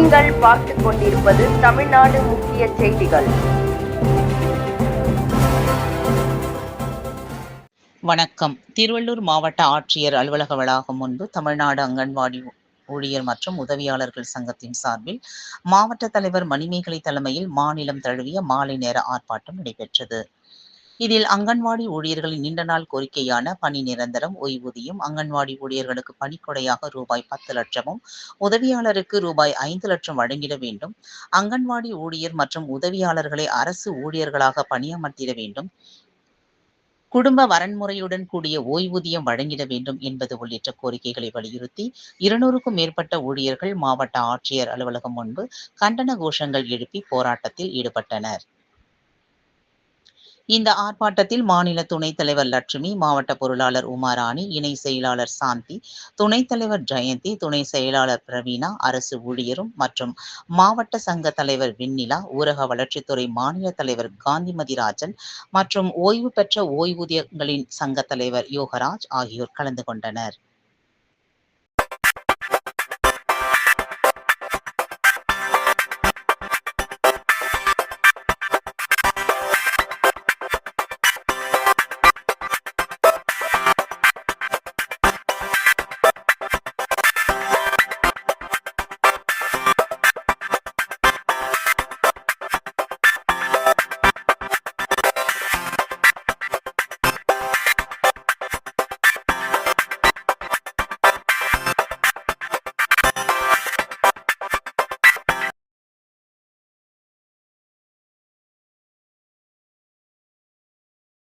நீங்கள் பார்த்துக் கொண்டிருப்பது தமிழ்நாடு முக்கிய செய்திகள். வணக்கம். திருவள்ளூர் மாவட்ட ஆட்சியர் அலுவலக வளாகம் முன்பு தமிழ்நாடு அங்கன்வாடி ஊழியர் மற்றும் உதவியாளர்கள் சங்கத்தின் சார்பில் மாவட்ட தலைவர் மணிமேகலை தலைமையில் மாநிலம் தழுவிய மாலை நேர ஆர்ப்பாட்டம் நடைபெற்றது. இதில் அங்கன்வாடி ஊழியர்களின் நீண்ட நாள் கோரிக்கையான பணி நிரந்தரம், ஓய்வூதியம், அங்கன்வாடி ஊழியர்களுக்கு பணிக்கொடையாக ரூபாய் 10 லட்சமும், உதவியாளருக்கு ரூபாய் 5 லட்சம் வழங்கிட வேண்டும், அங்கன்வாடி ஊழியர் மற்றும் உதவியாளர்களை அரசு ஊழியர்களாக பணியமர்த்திட வேண்டும், குடும்ப வரன்முறையுடன் கூடிய ஓய்வூதியம் வழங்கிட வேண்டும் என்பது உள்ளிட்ட கோரிக்கைகளை வலியுறுத்தி 200க்கும் மேற்பட்ட ஊழியர்கள் மாவட்ட ஆட்சியர் அலுவலகம் முன்பு கண்டன கோஷங்கள் எழுப்பி போராட்டத்தில் ஈடுபட்டனர். இந்த ஆர்ப்பாட்டத்தில் மாநில துணைத் தலைவர் லட்சுமி, மாவட்ட பொருளாளர் உமாராணி, இணை செயலாளர் சாந்தி, துணைத் தலைவர் ஜெயந்தி, துணை செயலாளர் பிரவீனா, அரசு ஊழியரும் மற்றும் மாவட்ட சங்க தலைவர் வெண்ணிலா, ஊரக வளர்ச்சித்துறை மாநில தலைவர் காந்திமதி ராஜன் மற்றும் ஓய்வு பெற்ற ஓய்வூதியர்களின் சங்க தலைவர் யோகராஜ் ஆகியோர் கலந்து கொண்டனர்.